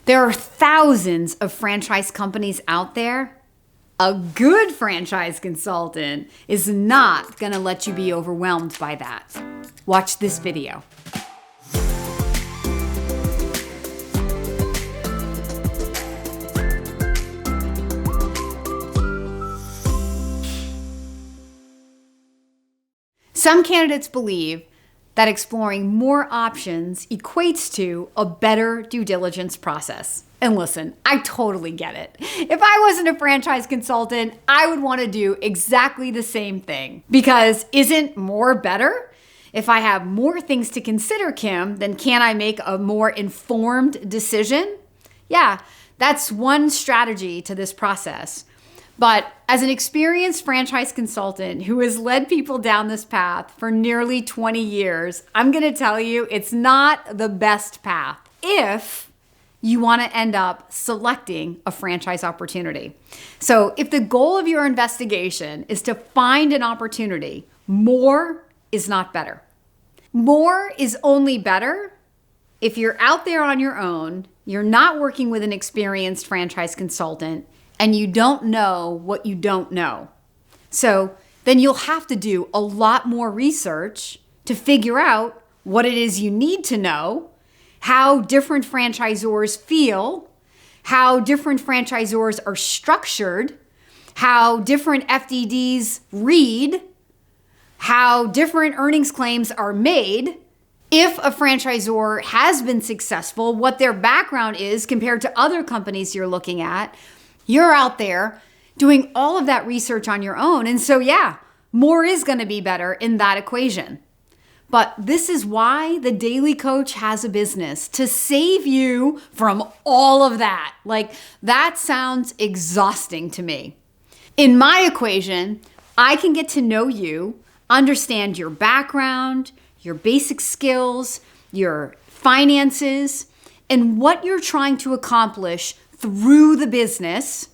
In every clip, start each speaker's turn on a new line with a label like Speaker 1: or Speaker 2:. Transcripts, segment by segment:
Speaker 1: There are thousands of franchise companies out there. A good franchise consultant is not going to let you be overwhelmed by that. Watch this video. Some candidates believe that exploring more options equates to a better due diligence process. And listen, I totally get it. If I wasn't a franchise consultant, I would want to do exactly the same thing. Because isn't more better? If I have more things to consider, Kim, then can I make a more informed decision? Yeah, that's one strategy to this process. But as an experienced franchise consultant who has led people down this path for nearly 20 years, I'm going to tell you it's not the best path if you want to end up selecting a franchise opportunity. So if the goal of your investigation is to find an opportunity, more is not better. More is only better if you're out there on your own, you're not working with an experienced franchise consultant, and you don't know what you don't know. So then you'll have to do a lot more research to figure out what it is you need to know, how different franchisors feel, how different franchisors are structured, how different FDDs read, how different earnings claims are made, if a franchisor has been successful, what their background is compared to other companies you're looking at. You're out there doing all of that research on your own. And so, yeah, more is going to be better in that equation. But this is why the Daly Coach has a business, to save you from all of that. Like, that sounds exhausting to me. In my equation, I can get to know you, understand your background, your basic skills, your finances, and what you're trying to accomplish through the business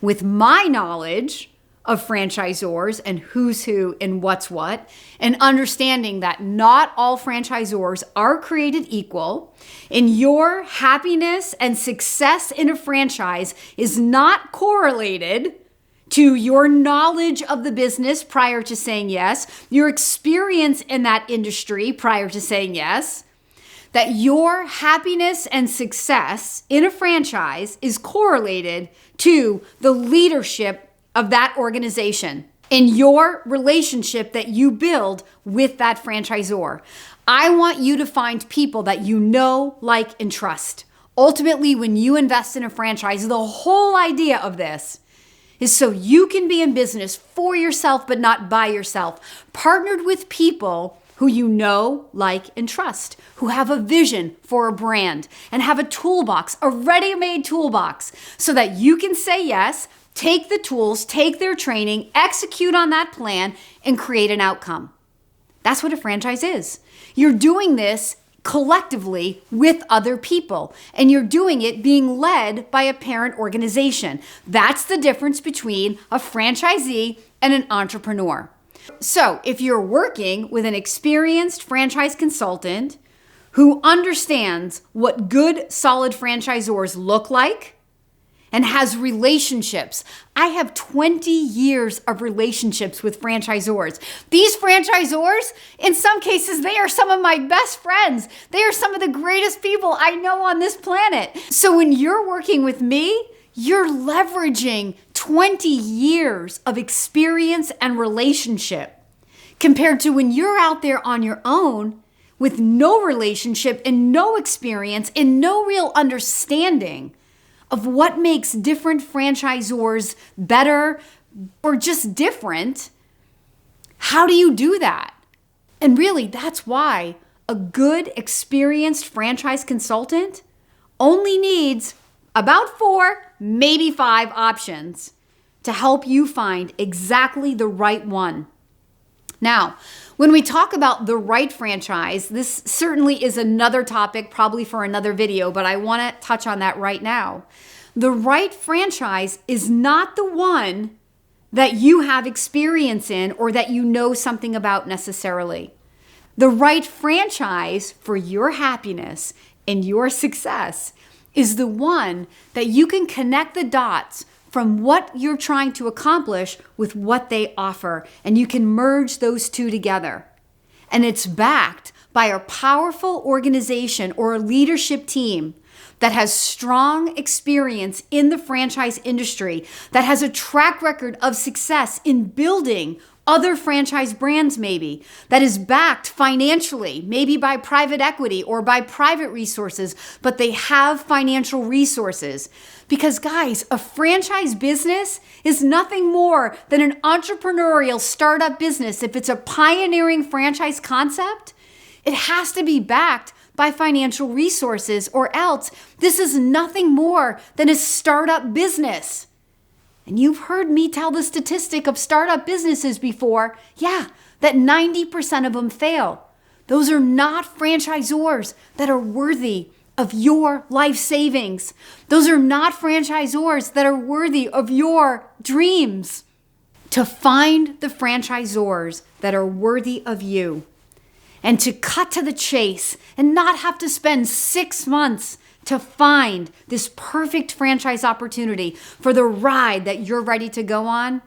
Speaker 1: with my knowledge of franchisors and who's who and what's what, and understanding that not all franchisors are created equal, and your happiness and success in a franchise is not correlated to your knowledge of the business prior to saying yes, your experience in that industry prior to saying yes, that your happiness and success in a franchise is correlated to the leadership of that organization and your relationship that you build with that franchisor. I want you to find people that you know, like, and trust. Ultimately, when you invest in a franchise, the whole idea of this is so you can be in business for yourself, but not by yourself, partnered with people who you know, like, and trust, who have a vision for a brand and have a toolbox, a ready-made toolbox, so that you can say yes, take the tools, take their training, execute on that plan, and create an outcome. That's what a franchise is. You're doing this collectively with other people, and you're doing it being led by a parent organization. That's the difference between a franchisee and an entrepreneur. So if you're working with an experienced franchise consultant who understands what good, solid franchisors look like and has relationships. I have 20 years of relationships with franchisors. These franchisors, in some cases, they are some of my best friends. They are some of the greatest people I know on this planet. So when you're working with me, you're leveraging 20 years of experience and relationship compared to when you're out there on your own with no relationship and no experience and no real understanding of what makes different franchisors better or just different. How do you do that? And really, that's why a good, experienced franchise consultant only needs about 4, maybe 5 options to help you find exactly the right one. Now, when we talk about the right franchise, this certainly is another topic, probably for another video, but I want to touch on that right now. The right franchise is not the one that you have experience in or that you know something about necessarily. The right franchise for your happiness and your success is the one that you can connect the dots from what you're trying to accomplish with what they offer, and you can merge those two together. And it's backed by a powerful organization or a leadership team that has strong experience in the franchise industry, that has a track record of success in building other franchise brands maybe, that is backed financially, maybe by private equity or by private resources, but they have financial resources. Because guys, a franchise business is nothing more than an entrepreneurial startup business. If it's a pioneering franchise concept, it has to be backed by financial resources, or else this is nothing more than a startup business. And you've heard me tell the statistic of startup businesses before. Yeah, that 90% of them fail. Those are not franchisors that are worthy of your life savings. Those are not franchisors that are worthy of your dreams. To find the franchisors that are worthy of you, and to cut to the chase and not have to spend 6 months to find this perfect franchise opportunity for the ride that you're ready to go on,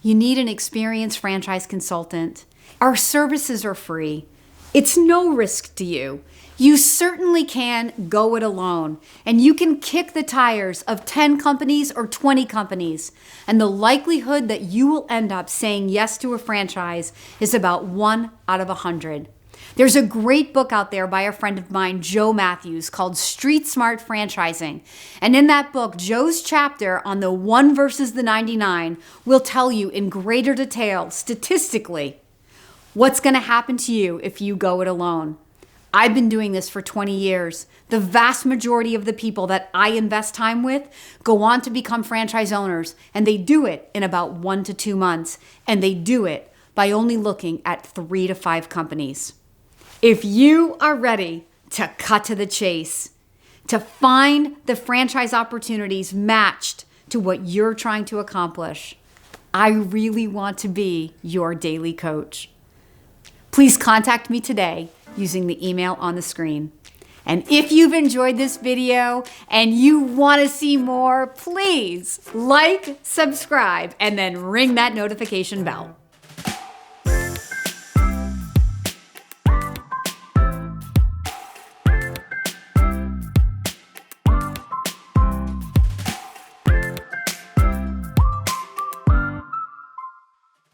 Speaker 1: you need an experienced franchise consultant. Our services are free. It's no risk to you. You certainly can go it alone, and you can kick the tires of 10 companies or 20 companies, and the likelihood that you will end up saying yes to a franchise is about 1 out of 100. There's a great book out there by a friend of mine, Joe Matthews, called Street Smart Franchising. And in that book, Joe's chapter on the 1 versus the 99 will tell you in greater detail, statistically, what's going to happen to you if you go it alone. I've been doing this for 20 years. The vast majority of the people that I invest time with go on to become franchise owners, and they do it in about 1 to 2 months, and they do it by only looking at 3 to 5 companies. If you are ready to cut to the chase, to find the franchise opportunities matched to what you're trying to accomplish, I really want to be your daily coach. Please contact me today using the email on the screen. And if you've enjoyed this video and you want to see more, please like, subscribe, and then ring that notification bell.